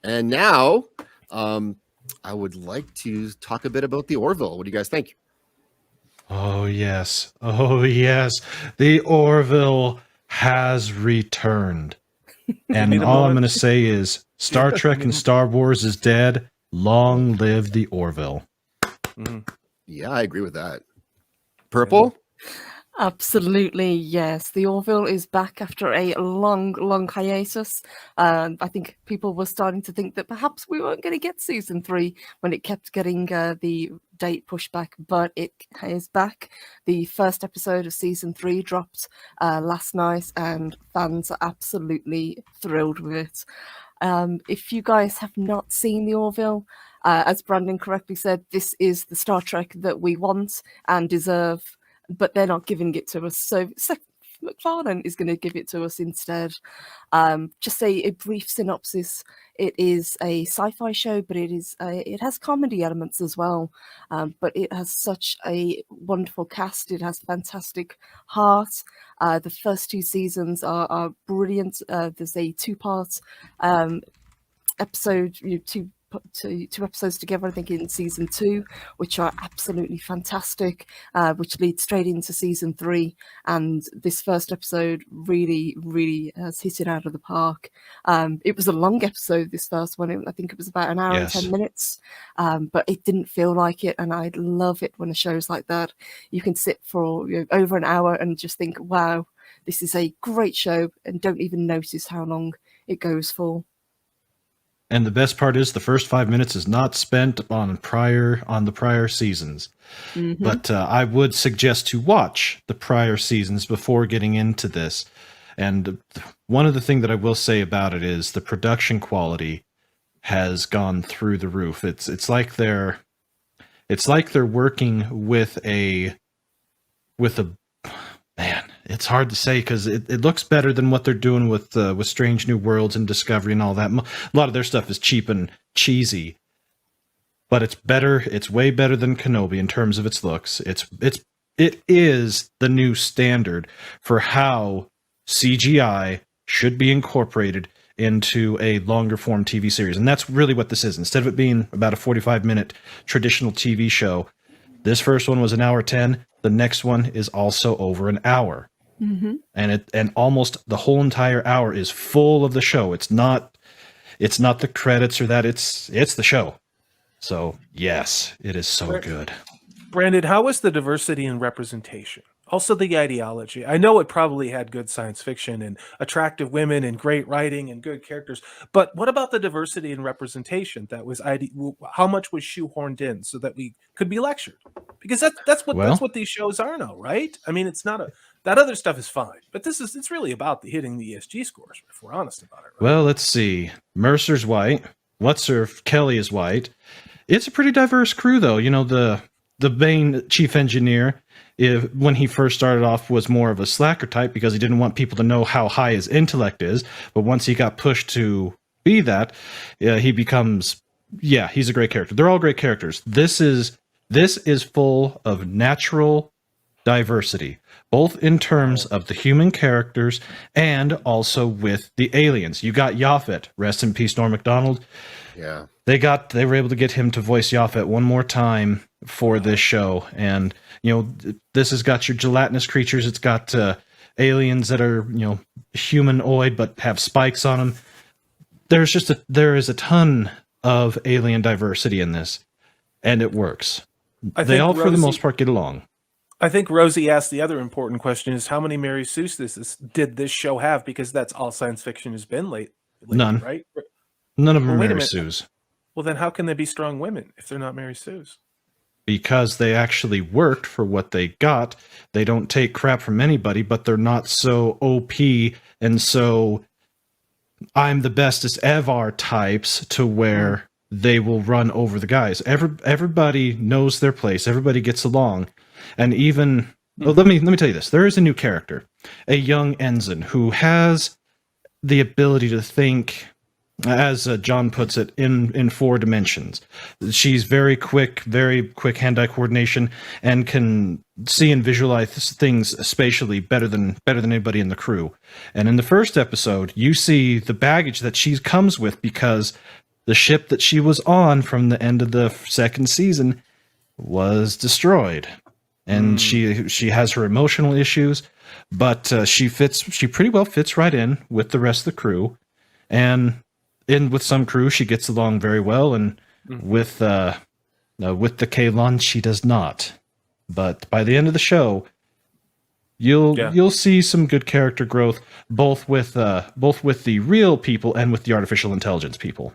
And now, I would like to talk a bit about the Orville. What do you guys think? Oh, yes. Oh, yes. The Orville has returned. And all I'm going to say is Star Trek and Star Wars is dead. Long live the Orville. Yeah, I agree with that. Purple? Absolutely, yes. The Orville is back after a long hiatus. I think people were starting to think that perhaps we weren't going to get season 3 when it kept getting the date pushed back, but it is back. The first episode of season 3 dropped last night, and fans are absolutely thrilled with it. If you guys have not seen the Orville, as Brandon correctly said, this is the Star Trek that we want and deserve, but they're not giving it to us. So Seth McFarlane is going to give it to us instead. Just a brief synopsis. It is a sci-fi show, but it has comedy elements as well. But it has such a wonderful cast. It has fantastic heart. The first 2 seasons are brilliant. There's a 2-part episode, two episodes together, I think, in season 2, which are absolutely fantastic, which leads straight into season 3. And this first episode really has hit it out of the park. It was a long episode, this first one. I think it was about an hour and 10 minutes, but it didn't feel like it. And I love it when a show's like that. You can sit for over an hour and just think, wow, this is a great show, and don't even notice how long it goes for. And the best part is the first 5 minutes is not spent on the prior seasons. Mm-hmm. But I would suggest to watch the prior seasons before getting into this. And one of the things that I will say about it is the production quality has gone through the roof. It's like they're working with a man. It's hard to say because it looks better than what they're doing with Strange New Worlds and Discovery and all that. A lot of their stuff is cheap and cheesy, but it's better. It's way better than Kenobi in terms of its looks. It is the new standard for how CGI should be incorporated into a longer form TV series, and that's really what this is. Instead of it being about a 45-minute traditional TV show, this first one was an hour 10. The next one is also over an hour. Mm-hmm. And almost the whole entire hour is full of the show. It's not the credits or that. It's the show. So yes, it is so good. Brandon, how was the diversity and representation? Also the ideology. I know it probably had good science fiction and attractive women and great writing and good characters, but what about the diversity and representation? How much was shoehorned in so that we could be lectured? Because that's what these shows are now, right? I mean, it's not that other stuff is fine, but it's really about hitting the ESG scores, if we're honest about it. Right? Well, let's see. Mercer's white. Kelly is white. It's a pretty diverse crew, though. You know, the main chief engineer, when he first started off, was more of a slacker type because he didn't want people to know how high his intellect is. But once he got pushed to be that, he becomes, he's a great character. They're all great characters. This is full of natural diversity, both in terms of the human characters and also with the aliens. You got Yaphet, rest in peace, Norm Macdonald. Yeah. They were able to get him to voice Yaphet one more time for this show. And, this has got your gelatinous creatures. It's got aliens that are, humanoid but have spikes on them. There is a ton of alien diversity in this, and it works. They all, for the most part, get along. I think Rosie asked the other important question is how many Mary Sue's did this show have? Because that's all science fiction has been lately, none, right? None of them are Mary Sue's. Well, then how can they be strong women if they're not Mary Sue's? Because they actually worked for what they got. They don't take crap from anybody, but they're not so OP and so I'm the bestest ever types to where they will run over the guys. Everybody knows their place. Everybody gets along. And even, let me tell you this. There is a new character, a young ensign who has the ability to think, as John puts it, in 4 dimensions. She's very quick hand-eye coordination, and can see and visualize things spatially better than anybody in the crew. And in the first episode, you see the baggage that she comes with because the ship that she was on from the end of the second season was destroyed. And she has her emotional issues, but she pretty well fits right in with the rest of the crew. And with some crew, she gets along very well, and with the Kalon, she does not. But by the end of the show, you'll see some good character growth, both with the real people and with the artificial intelligence people.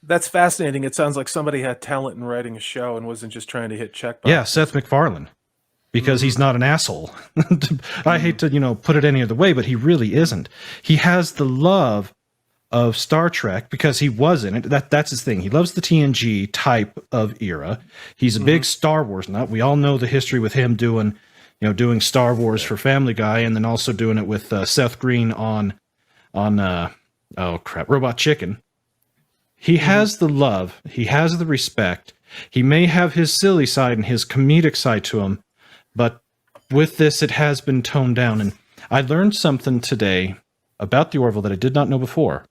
That's fascinating. It sounds like somebody had talent in writing a show and wasn't just trying to hit checkboxes. Yeah, Seth MacFarlane, because he's not an asshole. I hate to put it any other way, but he really isn't. He has the love of Star Trek because he was in it. That's his thing. He loves the TNG type of era. He's a big Star Wars nut. We all know the history with him doing Star Wars for Family Guy, and then also doing it with Seth Green on Robot Chicken. He has the love. He has the respect. He may have his silly side and his comedic side to him, but with this, it has been toned down. And I learned something today about the Orville that I did not know before.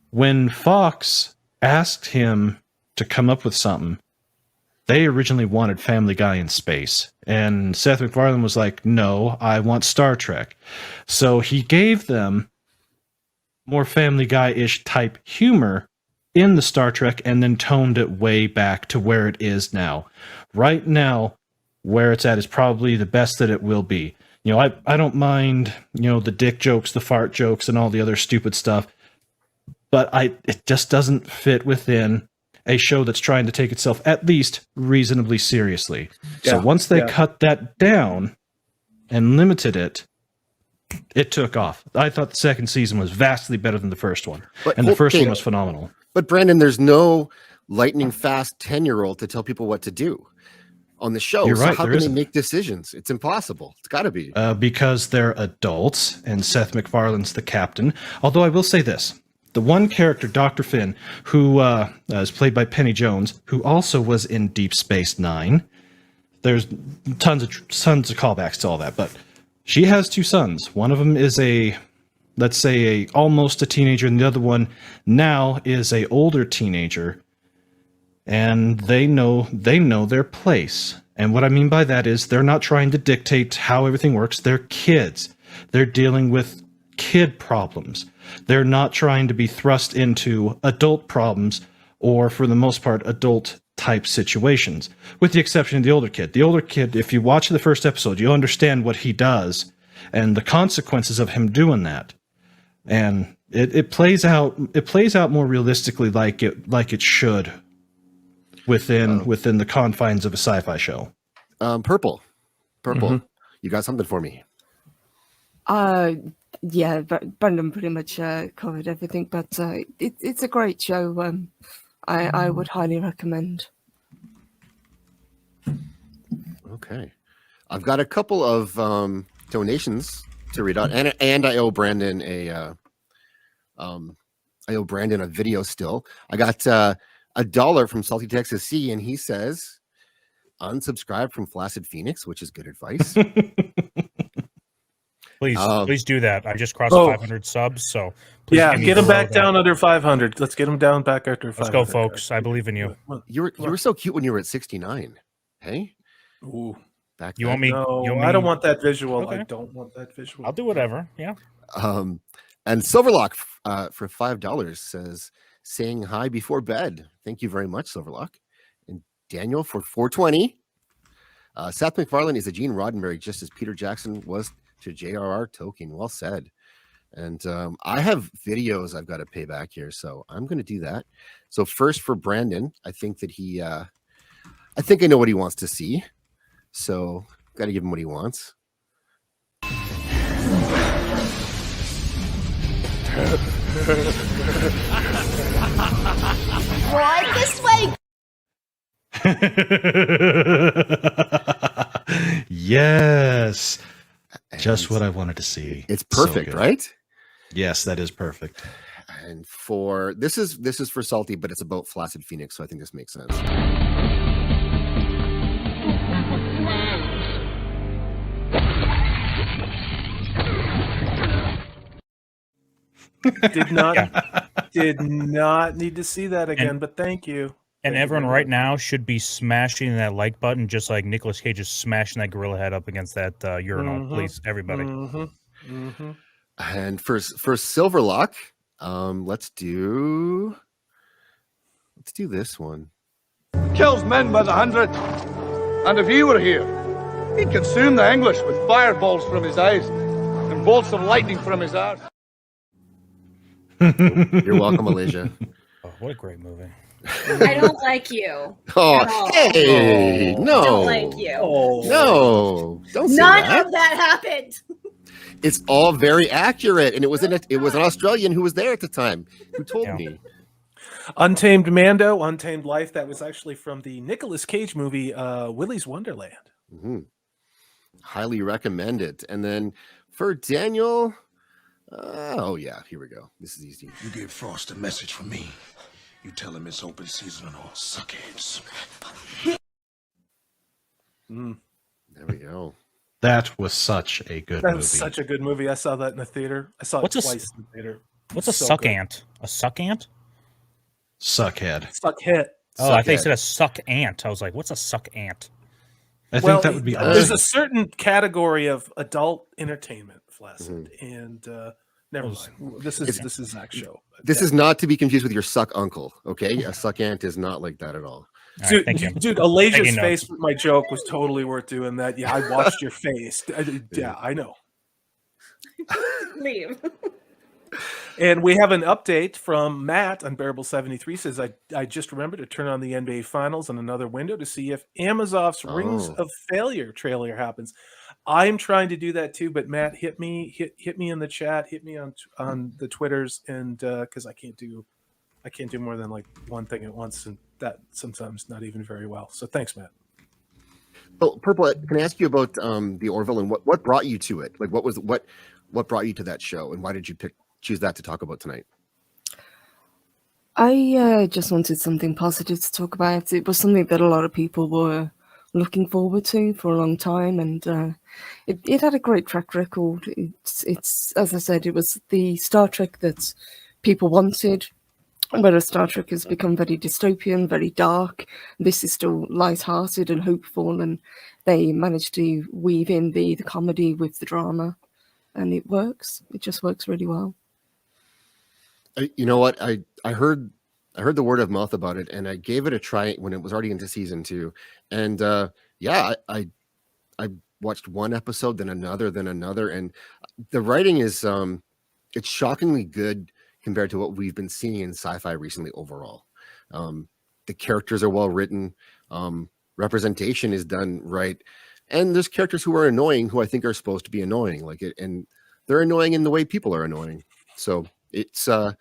When Fox asked him to come up with something, they originally wanted Family Guy in space. And Seth MacFarlane was like, no, I want Star Trek. So he gave them more Family Guy-ish type humor in the Star Trek, and then toned it way back to where it is now. Right now, where it's at is probably the best that it will be. I don't mind, the dick jokes, the fart jokes, and all the other stupid stuff, but it just doesn't fit within a show that's trying to take itself at least reasonably seriously. So once they cut that down and limited it, it took off. I thought the second season was vastly better than the first one, and the first one was phenomenal. But Brandon, there's no lightning fast 10-year-old to tell people what to do on the show. You're right, how can they make decisions? It's impossible. It's got to be. Because they're adults, and Seth MacFarlane's the captain. Although I will say this. The one character, Dr. Finn, who is played by Penny Jones, who also was in Deep Space Nine. There's tons of callbacks to all that, but she has two sons. One of them is let's say almost a teenager, and the other one now is a older teenager, and they know their place. And what I mean by that is they're not trying to dictate how everything works. They're kids. They're dealing with kid problems. They're not trying to be thrust into adult problems, or for the most part, adult type situations, with the exception of the older kid. The older kid, if you watch the first episode, you'll understand what he does and the consequences of him doing that. And it plays out more realistically like it should within the confines of a sci-fi show. Purple, you got something for me? Yeah, but Brendan pretty much covered everything, but it's a great show. I would highly recommend. Okay, I've got a couple of donations to read out, and I owe Brandon a video still. I got $1 from Salty Texas C, and he says unsubscribe from Flaccid Phoenix, which is good advice. Please do that. I just crossed 500 subs, so please get him back down under 500. Let's get him down back after 500. Let's go, folks. I believe in you. You were so cute when you were at 69. Hey, ooh, back. You want me? No, I don't want that visual. Okay. I don't want that visual. I'll do whatever. Yeah. And Silverlock for $5 says saying hi before bed. Thank you very much, Silverlock. And Daniel for $4.20. Seth MacFarlane is a Gene Roddenberry, just as Peter Jackson was to J.R.R. Tolkien. Well said. And I have videos I've got to pay back here, so I'm going to do that. So first for Brandon, I think that I think I know what he wants to see. So got to give him what he wants. Right this way. Yes. Just what I wanted to see. It's perfect, right? Yes, that is perfect. And for this is for Salty, but it's about Flaccid Phoenix, so I think this makes sense. Did not did not need to see that again, but thank you. And Thank you everyone very right much. now should be smashing that like button, just like Nicolas Cage is smashing that gorilla head up against that urinal. Mhm. Please, everybody. And for Silverlock, let's do this one. Kills men by the hundred. And if he were here, he'd consume the English with fireballs from his eyes and bolts of lightning from his arse. You're welcome, Aleja. Oh, what a great movie. I don't like you. Oh, At all. hey, no, Don't like you. no, don't say None that. of that happened. It's all very accurate, and it was an Australian who was there at the time who told Yeah. me. Untamed Mando, Untamed Life. That was actually from the Nicolas Cage movie, Willy's Wonderland. Mhm. Highly recommend it. And then for Daniel, oh yeah, here we go. This is easy. You give Frost a message from me. You tell him it's open season on all suckheads. There we go. That was such a good That movie. was such a good movie. I saw that in the theater. I saw What's it a twice in the theater. What's a So suck good. ant? A suck ant? Suckhead. Suck hit. Oh, I think you Suckhead. said a suck ant. I was like, what's a suck ant? I think that would be There's awesome. a certain category of adult entertainment, Flaccid, and never mind. This is Zaxx show. This is not to be confused with your suck uncle. Okay, a suck aunt is not like that at all. All right, Dude, thank you. dude, Aleja's Taking face notes. with my joke was totally worth doing that. Yeah, I watched your face. Yeah, I know. Leave. And we have an update from Matt. Unbearable 73 says, I just remembered to turn on the NBA Finals on another window to see if Amazon's Rings Oh. of Failure trailer happens. I'm trying to do that too, but Matt, hit me in the chat, hit me on the Twitters, and because I can't do more than like one thing at once, and that sometimes not even very well. So thanks, Matt. Oh, Purple, can I ask you about the Orville and what brought you to it? Like, what brought you to that show, and why did you choose that to talk about tonight? I just wanted something positive to talk about. It was something that a lot of people were looking forward to for a long time, and it had a great track record. It's as I said, it was the Star Trek that people wanted. Whereas Star Trek has become very dystopian, very dark, this is still light-hearted and hopeful, and they managed to weave in the comedy with the drama, and it works. It just works really well. You know what? I heard the word of mouth about it, and I gave it a try when it was already into season 2. And yeah, I watched one episode, then another, and the writing is it's shockingly good compared to what we've been seeing in sci-fi recently overall. The characters are well written, representation is done right, and there's characters who are annoying who I think are supposed to be annoying, like it, and they're annoying in the way people are annoying. So it's and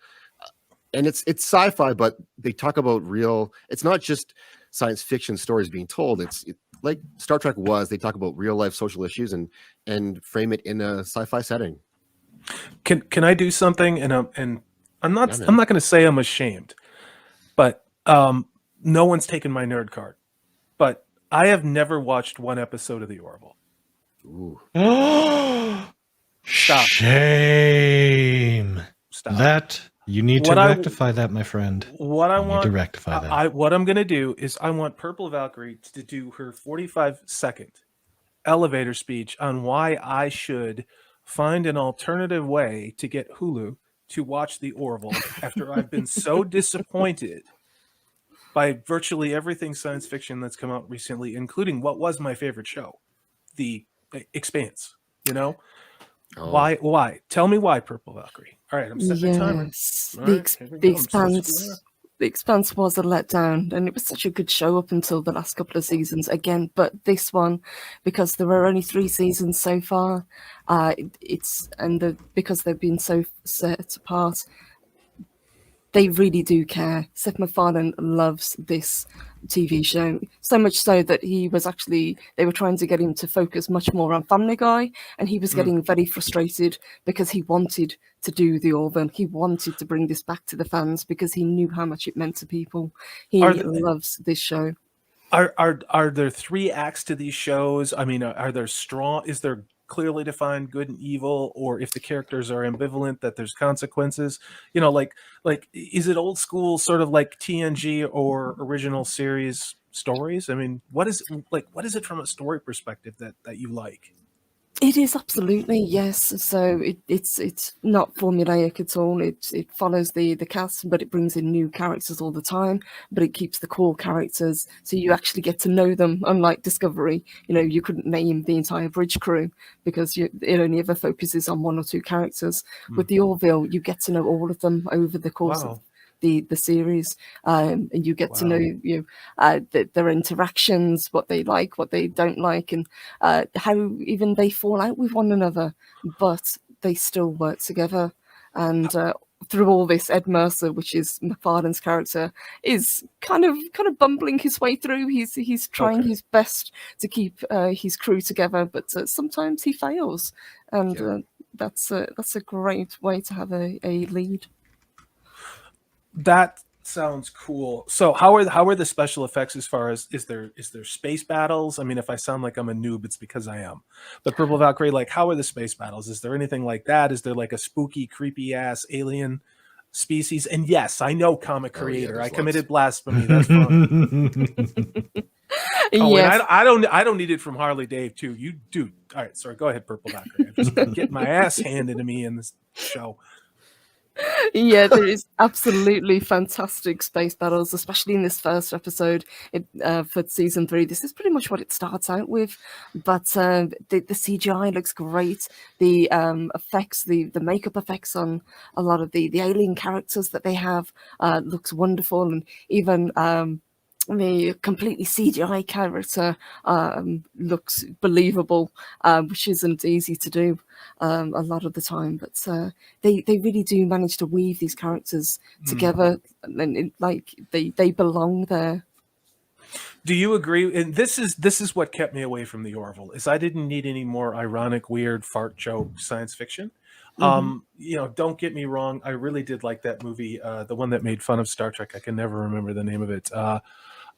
it's sci-fi, but they talk about real. It's not just science fiction stories being told. It's like Star Trek was. They talk about real life social issues and frame it in a sci-fi setting. Can I do something? And I'm not Yeah, man. I'm not going to say I'm ashamed, but no one's taken my nerd card. But I have never watched one episode of The Orville. Ooh. Stop. Shame. Stop. That you need to What I- rectify that, my friend. What I You need want to rectify that. what I'm going to do is I want Purple Valkyrie to do her 45-second elevator speech on why I should find an alternative way to get Hulu to watch The Orville after I've been so disappointed by virtually everything science fiction that's come out recently, including what was my favorite show, The Expanse. You know? Oh. Why? Tell me why, Purple Valkyrie. All right, I'm setting the timer. Yes, All the, right, here we the go. I'm supposed to do Expanse. that. The Expanse was a letdown, and it was such a good show up until the last couple of seasons again. But this one, because there are only 3 seasons so far, because they've been so set apart, they really do care. Seth McFarlane loves this TV show, so much so that they were trying to get him to focus much more on Family Guy, and he was getting very frustrated because he wanted to do the Orville. He wanted to bring this back to the fans because he knew how much it meant to people. He loves this show. Are there 3 acts to these shows? I mean, are there strong? Is there clearly defined good and evil, or if the characters are ambivalent, that there's consequences. You know, like is it old school, sort of like TNG or original series stories? I mean, what is it from a story perspective that you like? It is absolutely, yes. So it's not formulaic at all. It follows the cast, but it brings in new characters all the time. But it keeps the core characters, so you actually get to know them. Unlike Discovery, you know, you couldn't name the entire bridge crew because it only ever focuses on one or two characters. With the Orville, you get to know all of them over the course of the series, and you get to know their interactions, what they like, what they don't like, and how even they fall out with one another, but they still work together. And through all this, Ed Mercer, which is McFarlane's character, is kind of bumbling his way through. He's trying his best to keep his crew together, but sometimes he fails, and that's a great way to have a lead. That sounds cool. So how are the special effects, as far as is there space battles? I mean, if I sound like I'm a noob, it's because I am. But Purple Valkyrie, like, how are the space battles? Is there anything like that? Is there like a spooky, creepy ass alien species? And yes, I know, comic creator, I committed blasphemy. That's fine. Yes. And I don't need it from Harley Dave too. You do. All right, sorry. Go ahead, Purple Valkyrie. I'm just getting my ass handed to me in this show. Yeah, there is absolutely fantastic space battles, especially in this first episode for season 3. This is pretty much what it starts out with, but the CGI looks great. The effects, the makeup effects on a lot of the alien characters that they have looks wonderful, and even the completely CGI character looks believable, which isn't easy to do a lot of the time. But they really do manage to weave these characters together, and they belong there. Do you agree? And this is what kept me away from the Orville, is I didn't need any more ironic, weird fart joke science fiction. You know, don't get me wrong, I really did like that movie, the one that made fun of Star Trek. I can never remember the name of it.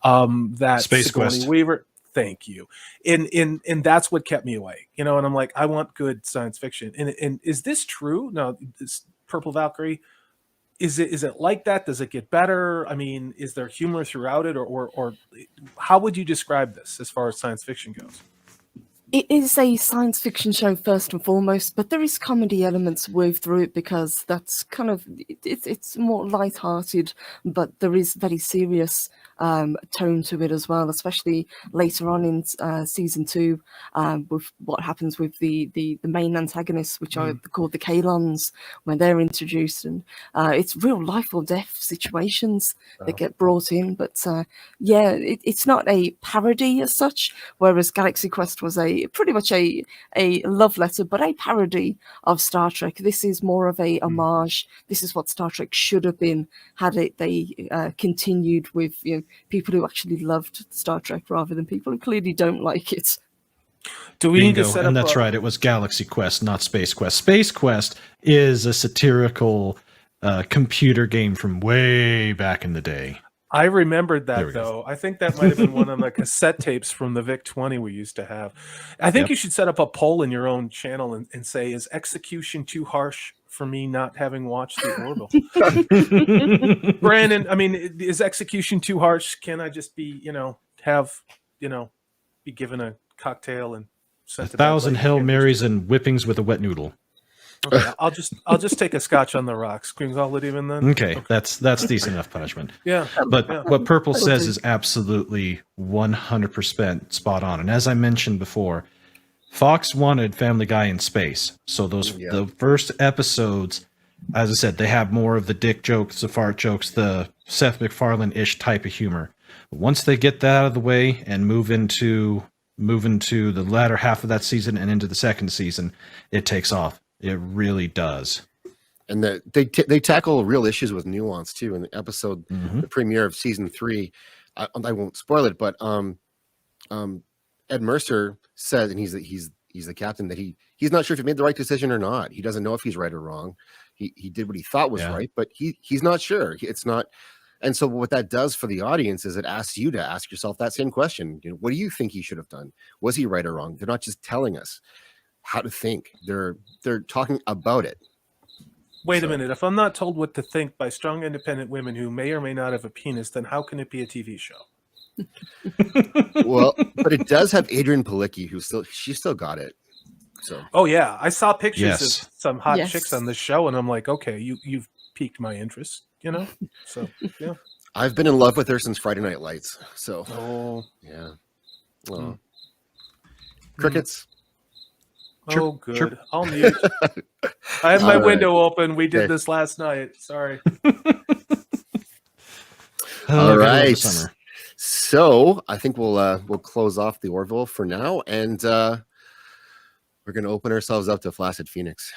That Space Sigourney Quest. Weaver. Thank you. And that's what kept me away. You know, and I'm like, I want good science fiction. And is this true? No, this Purple Valkyrie, is it like that? Does it get better? I mean, is there humor throughout it, or how would you describe this as far as science fiction goes? It is a science fiction show first and foremost, but there is comedy elements woven through it because that's kind of it's more light-hearted, but there is very serious tone to it as well, especially later on in season 2, with what happens with the main antagonists, which are called the Kalons, when they're introduced, and it's real life or death situations that get brought in. But it's not a parody as such, whereas Galaxy Quest was pretty much a love letter, but a parody of Star Trek. This is more of a homage. This is what Star Trek should have been had they continued with people who actually loved Star Trek rather than people who clearly don't like it. Do we need to Bingo. set And up that's right, it was Galaxy Quest, not Space Quest. Space Quest is a satirical computer game from way back in the day. I remembered There we that, go. though. I think that might have been one of the cassette tapes from the VIC-20 we used to have. I think you should set up a poll in your own channel and say, is execution too harsh for me not having watched the Orville? Brandon, I mean, is execution too harsh? Can I just be, be given a cocktail and sent to bed 1,000 like Hail campers? Marys and whippings with a wet noodle. Okay, I'll just take a scotch on the rocks. Can we call it even then? Okay, that's decent enough punishment. Yeah. But what Purple says is absolutely 100% spot on. And as I mentioned before, Fox wanted Family Guy in space. So the first episodes, as I said, they have more of the dick jokes, the fart jokes, the Seth MacFarlane-ish type of humor. But once they get that out of the way and move into the latter half of that season and into the second season, it takes off. It really does. And they tackle real issues with nuance too. In the episode, the premiere of season 3, I won't spoil it, but Ed Mercer said, and he's the captain, that he's not sure if he made the right decision or not. He doesn't know if he's right or wrong. He did what he thought was right, but he's not sure. It's not. And so what that does for the audience is it asks you to ask yourself that same question. What do you think he should have done? Was he right or wrong? They're not just telling us. how to think. They're talking about it. Wait a So- minute. If I'm not told what to think by strong, independent women who may or may not have a penis, then how can it be a TV show? Well, but it does have Adrian Palicki, she still got it. So Oh yeah, I saw pictures Yes. of some hot Yes. chicks on this show, and I'm like, okay, you've piqued my interest, you know. So yeah. I've been in love with her since Friday Night Lights. So Oh, yeah. Well, Mm. crickets. oh, good. chirp. I'll mute. I have my All right. window open. We did Okay. this last night. Sorry. All gotta love the right. summer. So I think we'll close off the Orville for now, and we're going to open ourselves up to Flaccid Phoenix.